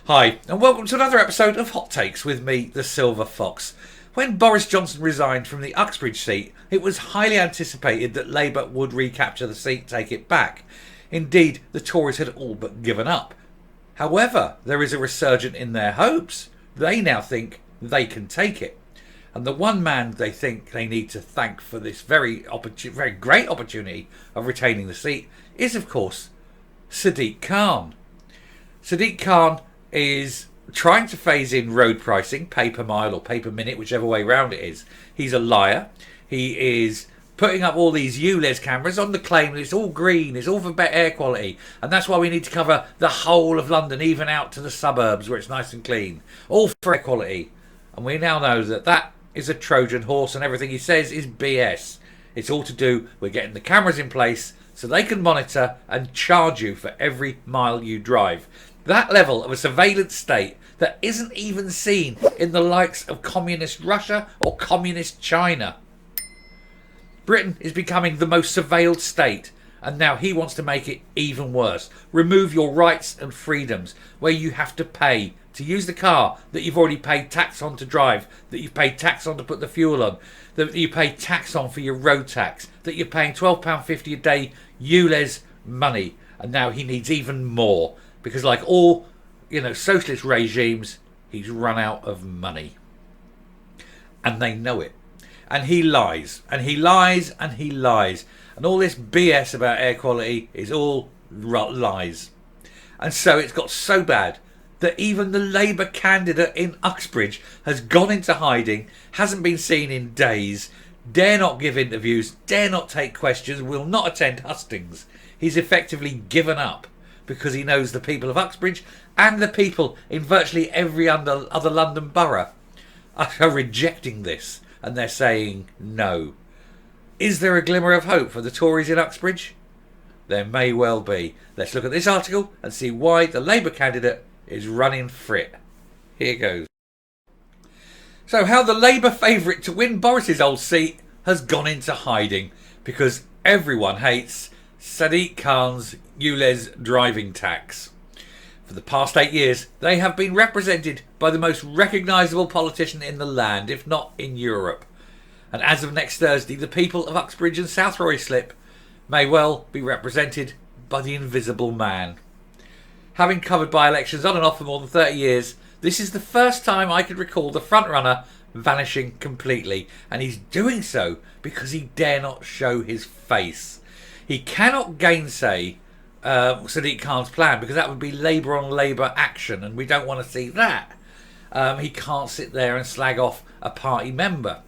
Hi, and welcome to another episode of Hot Takes with me, the Silver Fox. When Boris Johnson resigned from the Uxbridge seat, it was highly anticipated that Labour would recapture the seat and take it back. Indeed, the Tories had all but given up. However, there is a resurgence in their hopes. They now think they can take it. And the one man they think they need to thank for this very great opportunity of retaining the seat is, of course, Sadiq Khan. Sadiq Khan is trying to phase in road pricing, pay per mile or pay per minute, whichever way round it is. He's a liar. He is putting up all these ULEZ cameras on the claim that it's all green, it's all for better air quality, and that's why we need to cover the whole of London, even out to the suburbs where it's nice and clean, all for air quality. And we now know that that is a Trojan horse, and everything he says is BS. It's all to do with getting the cameras in place so they can monitor and charge you for every mile you drive. That level of a surveillance state that isn't even seen in the likes of communist Russia or communist China. Britain is becoming the most surveilled state, and now he wants to make it even worse. Remove your rights and freedoms, where you have to pay to use the car that you've already paid tax on to drive, that you've paid tax on to put the fuel on, that you pay tax on for your road tax, that you're paying £12.50 a day ULEZ money, and now he needs even more. Because like all, socialist regimes, he's run out of money. And they know it. And he lies. And he lies and he lies. And all this BS about air quality is all lies. And so it's got so bad that even the Labour candidate in Uxbridge has gone into hiding, hasn't been seen in days, dare not give interviews, dare not take questions, will not attend hustings. He's effectively given up. Because he knows the people of Uxbridge and the people in virtually every other London borough are rejecting this, and they're saying no. Is there a glimmer of hope for the Tories in Uxbridge? There may well be. Let's look at this article and see why the Labour candidate is running for it. Here goes. So, how the Labour favourite to win Boris's old seat has gone into hiding because everyone hates Sadiq Khan's ULEZ driving tax. For the past 8 years, they have been represented by the most recognisable politician in the land, if not in Europe. And as of next Thursday, the people of Uxbridge and South Ruislip may well be represented by the invisible man. Having covered by-elections on and off for more than 30 years, this is the first time I could recall the frontrunner vanishing completely. And he's doing so because he dare not show his face. He cannot gainsay Sadiq Khan's plan because that would be Labour on Labour action, and we don't want to see that. He can't sit there and slag off a party member,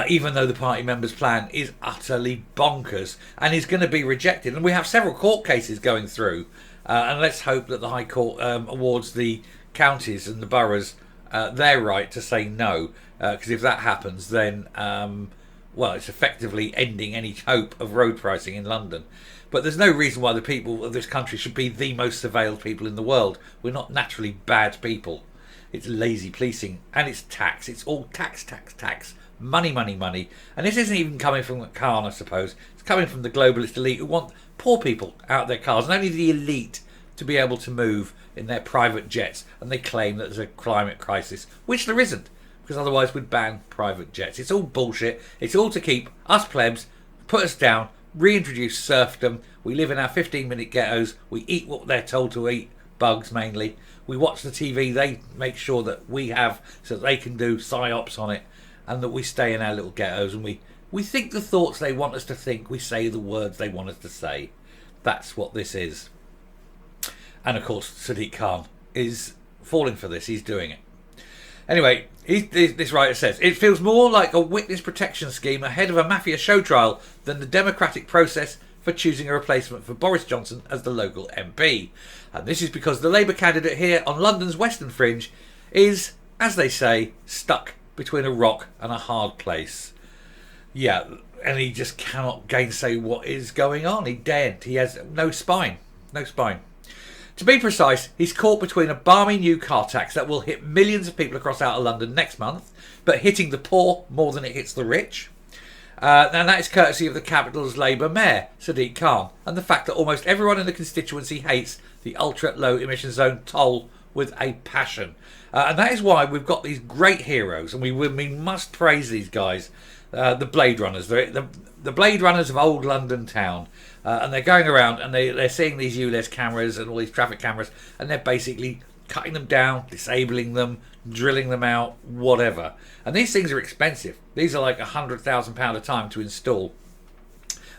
even though the party member's plan is utterly bonkers and is going to be rejected. And we have several court cases going through, and let's hope that the High Court awards the counties and the boroughs their right to say no, because if that happens, then it's effectively ending any hope of road pricing in London. But there's no reason why the people of this country should be the most surveilled people in the world. We're not naturally bad people. It's lazy policing and it's tax. It's all tax. Money. And this isn't even coming from Khan, I suppose. It's coming from the globalist elite who want poor people out of their cars and only the elite to be able to move in their private jets. And they claim that there's a climate crisis, which there isn't. Because otherwise we'd ban private jets. It's all bullshit. It's all to keep us plebs, put us down, reintroduce serfdom. We live in our 15-minute ghettos. We eat what they're told to eat, bugs mainly. We watch the TV they make sure that we have so that they can do psyops on it, and that we stay in our little ghettos and we think the thoughts they want us to think. We say the words they want us to say. That's what this is. And of course, Sadiq Khan is falling for this. He's doing it. Anyway, this writer says, it feels more like a witness protection scheme ahead of a mafia show trial than the democratic process for choosing a replacement for Boris Johnson as the local MP. And this is because the Labour candidate here on London's Western Fringe is, as they say, stuck between a rock and a hard place. Yeah, and he just cannot gainsay what is going on. He daren't. He has no spine. No spine. To be precise, he's caught between a balmy new car tax that will hit millions of people across outer London next month, but hitting the poor more than it hits the rich. And that is courtesy of the capital's Labour mayor, Sadiq Khan, and the fact that almost everyone in the constituency hates the ultra-low emission zone toll with a passion. And that is why we've got these great heroes, and we must praise these guys, the Blade Runners, the Blade Runners of old London town. And they're going around and they're seeing these ULEZ cameras and all these traffic cameras, and they're basically cutting them down, disabling them, drilling them out, whatever. And these things are expensive. These are like £100,000 a time to install.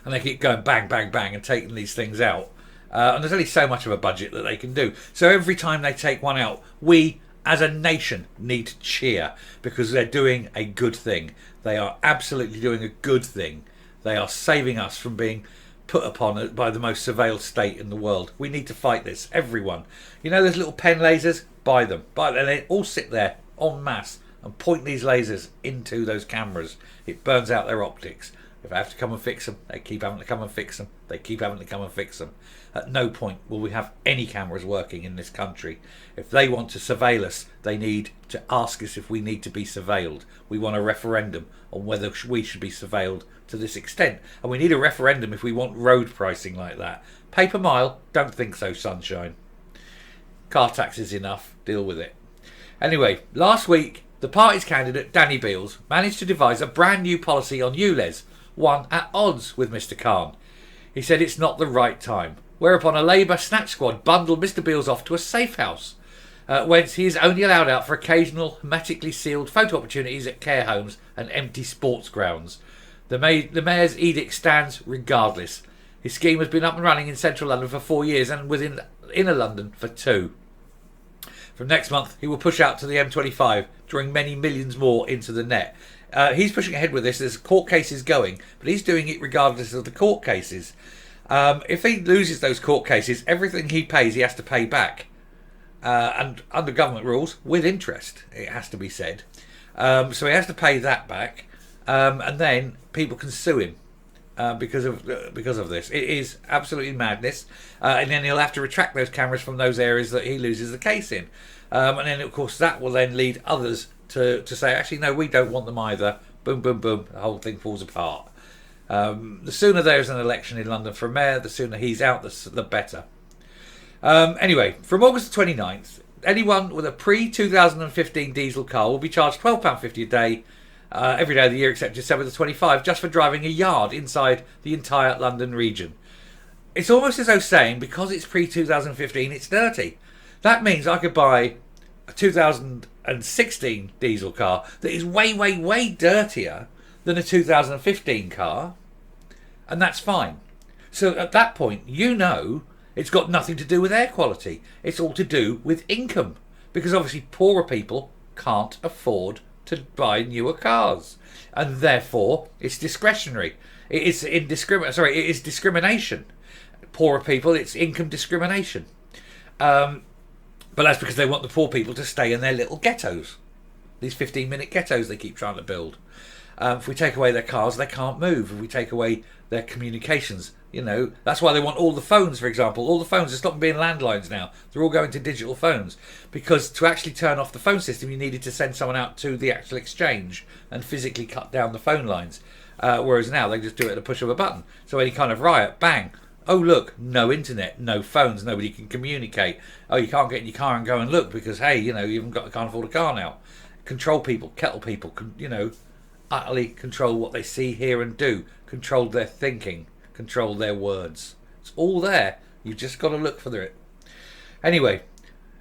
And they keep going bang, bang, bang and taking these things out. And there's only so much of a budget that they can do. So every time they take one out, we as a nation need to cheer, because they're doing a good thing. They are absolutely doing a good thing. They are saving us from being put upon by the most surveilled state in the world. We need to fight this, everyone. You know those little pen lasers? Buy them. They all sit there en masse and point these lasers into those cameras. It burns out their optics. If I have to come and fix them, they keep having to come and fix them. They keep having to come and fix them. At no point will we have any cameras working in this country. If they want to surveil us, they need to ask us if we need to be surveilled. We want a referendum on whether we should be surveilled to this extent. And we need a referendum if we want road pricing like that. Pay per mile? Don't think so, sunshine. Car tax is enough. Deal with it. Anyway, last week, the party's candidate, Danny Beales, managed to devise a brand new policy on ULEZ, one at odds with Mr Khan. He said it's not the right time, whereupon a Labour snatch squad bundled Mr Beales off to a safe house, whence he is only allowed out for occasional hermetically sealed photo opportunities at care homes and empty sports grounds. The Mayor's edict stands regardless. His scheme has been up and running in central London for 4 years and within inner London for 2. From next month, he will push out to the M25, drawing many millions more into the net. He's pushing ahead with this. There's court cases going, but he's doing it regardless of the court cases. If he loses those court cases, everything he pays, he has to pay back. And under government rules, with interest, it has to be said. So he has to pay that back. And then people can sue him because of this. It is absolutely madness. And then he'll have to retract those cameras from those areas that he loses the case in. And then, of course, that will then lead others to say, actually, no, we don't want them either. Boom, boom, boom. The whole thing falls apart. The sooner there's an election in London for mayor, the sooner he's out, the better. Anyway, from August the 29th, anyone with a pre-2015 diesel car will be charged £12.50 a day every day of the year except December the 25, just for driving a yard inside the entire London region. It's almost as though saying, because it's pre-2015, it's dirty. That means I could buy a 2016 diesel car that is way, way, way dirtier than a 2015 car, and that's fine. So at that point, you know it's got nothing to do with air quality. It's all to do with income, because obviously poorer people can't afford to buy newer cars, and therefore it's discretionary. It is discrimination. Poorer people, it's income discrimination. But that's because they want the poor people to stay in their little ghettos. These 15-minute ghettos they keep trying to build. If we take away their cars, they can't move. If we take away their communications, that's why they want all the phones, for example. All the phones are stopping being landlines now. They're all going to digital phones. Because to actually turn off the phone system, you needed to send someone out to the actual exchange and physically cut down the phone lines. Whereas now they just do it at a push of a button. So any kind of riot, bang. Oh, look, no internet, no phones, nobody can communicate. Oh, you can't get in your car and go and look because, hey, you can't afford a car now. Control people, kettle people, utterly control what they see, hear and do. Control their thinking, control their words. It's all there. You've just got to look for it. Anyway,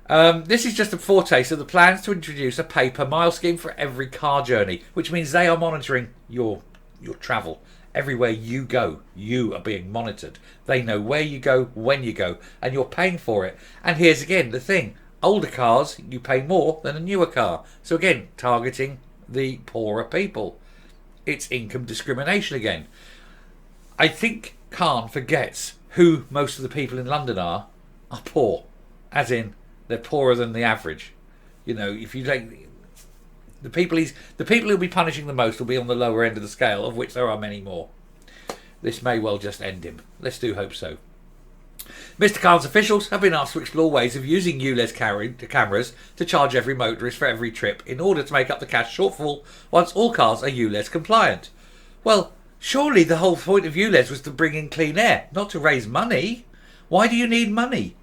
this is just a foretaste of the plans to introduce a pay-per-mile scheme for every car journey, which means they are monitoring your travel. Everywhere you go, you are being monitored. They know where you go, when you go, and you're paying for it. And here's again the thing. Older cars, you pay more than a newer car. So again, targeting the poorer people. It's income discrimination again. I think Khan forgets who most of the people in London are poor. As in, they're poorer than the average. If you take... The people who'll be punishing the most will be on the lower end of the scale, of which there are many more. This may well just end him. Let's do hope so. Mr Khan's officials have been asked to explore ways of using ULEZ cameras to charge every motorist for every trip in order to make up the cash shortfall once all cars are ULEZ compliant. Well, surely the whole point of ULEZ was to bring in clean air, not to raise money. Why do you need money?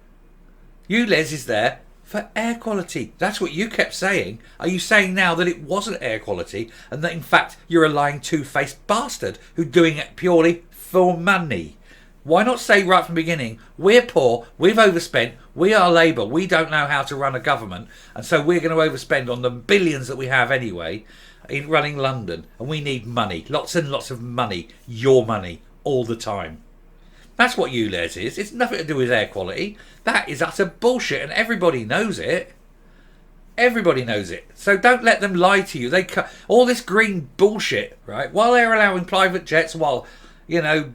ULEZ is there For air quality. That's what you kept saying. Are you saying now that it wasn't air quality and that in fact you're a lying two-faced bastard who's doing it purely for money? Why not say right from the beginning, we're poor, we've overspent, we are Labour, we don't know how to run a government, and so we're going to overspend on the billions that we have anyway in running London, and we need money, lots and lots of money, your money, all the time. That's what ULEZ is. It's nothing to do with air quality. That is utter bullshit, and everybody knows it. Everybody knows it. So don't let them lie to you. All this green bullshit, right? While they're allowing private jets, while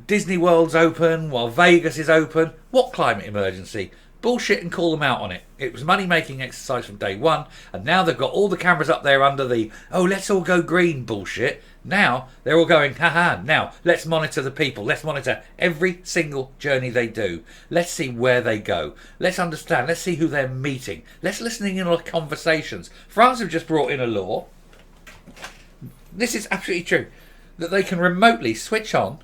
Disney World's open, while Vegas is open, what climate emergency? Bullshit, and call them out on it. It was money-making exercise from day one, and now they've got all the cameras up there under the let's all go green bullshit. Now they're all going, haha, now let's monitor the people. Let's monitor every single journey they do. Let's see where they go. Let's understand. Let's see who they're meeting. Let's listen in on conversations. France have just brought in a law. This is absolutely true. That they can remotely switch on.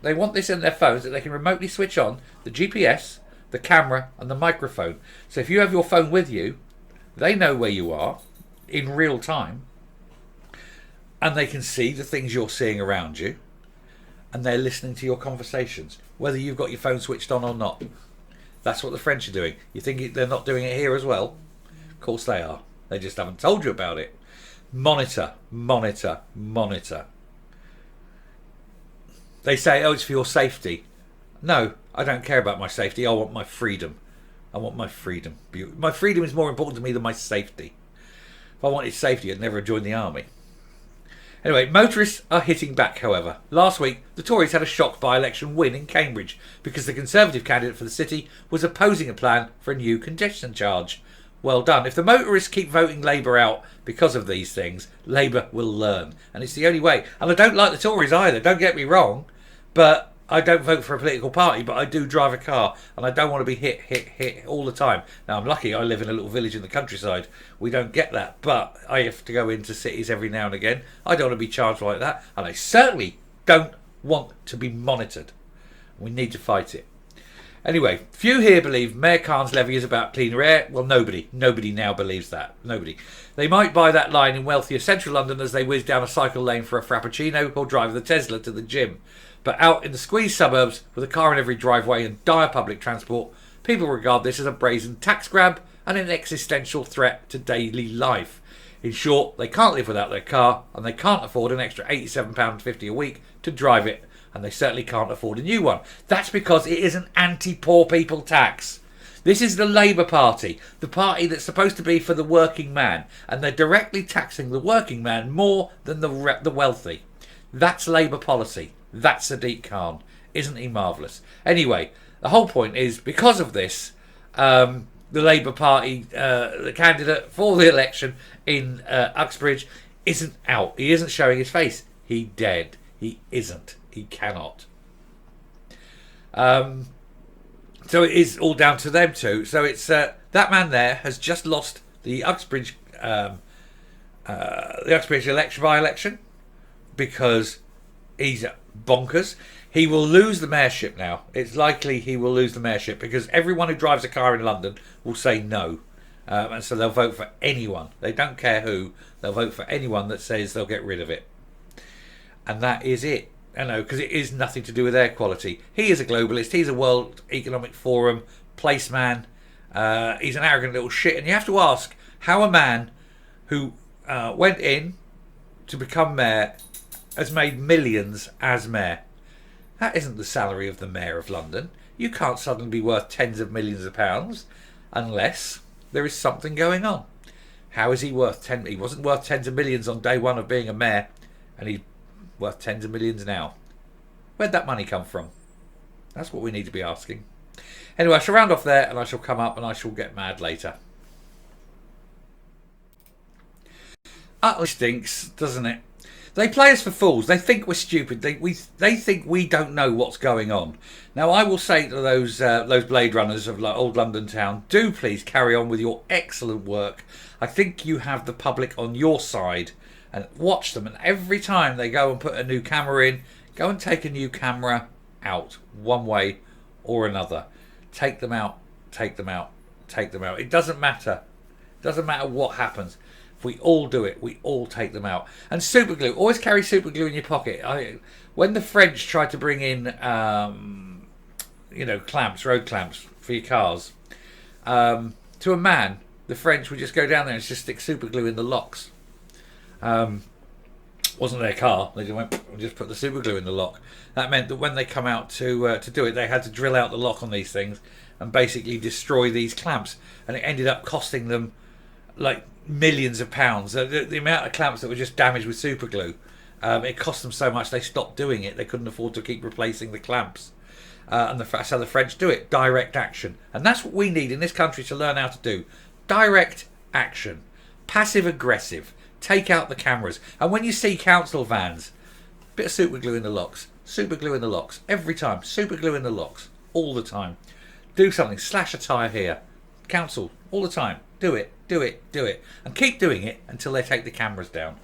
They want this in their phones, that they can remotely switch on the GPS, the camera and the microphone. So if you have your phone with you, they know where you are in real time. And they can see the things you're seeing around you. And they're listening to your conversations, whether you've got your phone switched on or not. That's what the French are doing. You think they're not doing it here as well? Of course they are. They just haven't told you about it. Monitor, monitor, monitor. They say, it's for your safety. No, I don't care about my safety. I want my freedom. I want my freedom. My freedom is more important to me than my safety. If I wanted safety, I'd never have joined the army. Anyway, motorists are hitting back, however. Last week, the Tories had a shock by-election win in Cambridge because the Conservative candidate for the city was opposing a plan for a new congestion charge. Well done. If the motorists keep voting Labour out because of these things, Labour will learn. And it's the only way. And I don't like the Tories either, don't get me wrong. But I don't vote for a political party, but I do drive a car. And I don't want to be hit all the time. Now, I'm lucky I live in a little village in the countryside. We don't get that. But I have to go into cities every now and again. I don't want to be charged like that. And I certainly don't want to be monitored. We need to fight it. Anyway, few here believe Mayor Khan's levy is about cleaner air. Well, nobody now believes that. Nobody. They might buy that line in wealthier central London as they whiz down a cycle lane for a frappuccino or drive the Tesla to the gym. But out in the squeezed suburbs, with a car in every driveway and dire public transport, people regard this as a brazen tax grab and an existential threat to daily life. In short, they can't live without their car, and they can't afford an extra £87.50 a week to drive it, and they certainly can't afford a new one. That's because it is an anti-poor people tax. This is the Labour Party, the party that's supposed to be for the working man, and they're directly taxing the working man more than the wealthy. That's Labour policy. That's Sadiq Khan. Isn't he marvellous? Anyway, the whole point is, because of this, the Labour Party, the candidate for the election in Uxbridge, isn't out. He isn't showing his face. He dead. He isn't. He cannot. So it is all down to them two. So it's that man there has just lost the Uxbridge election by-election because he's bonkers. He will lose the mayorship now. It's likely he will lose the mayorship because everyone who drives a car in London will say no. And so they'll vote for anyone. They don't care who. They'll vote for anyone that says they'll get rid of it. And that is it. I know, because it is nothing to do with air quality. He is a globalist. He's a World Economic Forum placeman. He's an arrogant little shit. And you have to ask how a man who went in to become mayor has made millions as mayor. That isn't the salary of the mayor of London. You can't suddenly be worth tens of millions of pounds unless there is something going on. How is he worth He wasn't worth tens of millions on day one of being a mayor, and he's worth tens of millions now. Where'd that money come from? That's what we need to be asking. Anyway, I shall round off there, and I shall come up and I shall get mad later. Utterly stinks, doesn't it? They play us for fools. They think we're stupid. They think we don't know what's going on. Now, I will say to those Blade Runners of old London town, do please carry on with your excellent work. I think you have the public on your side. And watch them. And every time they go and put a new camera in, go and take a new camera out one way or another. Take them out. Take them out. Take them out. It doesn't matter Doesn't matter what happens. If we all do it, we all take them out. And super glue. Always carry super glue in your pocket. When the French tried to bring in, clamps, road clamps for your cars, to a man, the French would just go down there and just stick super glue in the locks. Wasn't their car. They just went and just put the super glue in the lock. That meant that when they come out to do it, they had to drill out the lock on these things and basically destroy these clamps. And it ended up costing them like millions of pounds. The amount of clamps that were just damaged with super glue, it cost them so much they stopped doing it. They couldn't afford to keep replacing the clamps. And that's how the French do it. Direct action. And that's what we need in this country to learn how to do. Direct action. Passive aggressive. Take out the cameras. And when you see council vans, bit of super glue in the locks. Super glue in the locks. Every time. Super glue in the locks. All the time. Do something. Slash a tyre here. Council. All the time. Do it. Do it. Do it. And keep doing it until they take the cameras down.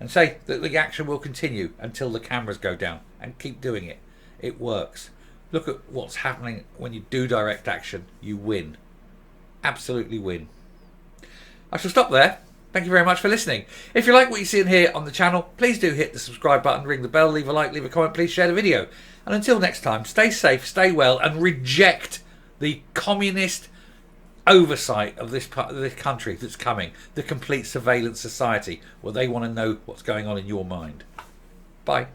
And say that the action will continue until the cameras go down. And keep doing it. It works. Look at what's happening when you do direct action. You win. Absolutely win. I shall stop there. Thank you very much for listening. If you like what you see and hear on the channel, please do hit the subscribe button, ring the bell, leave a like, leave a comment, please share the video. And until next time, stay safe, stay well, and reject the communist oversight of this part of this country that's coming, the complete surveillance society, where they want to know what's going on in your mind. Bye.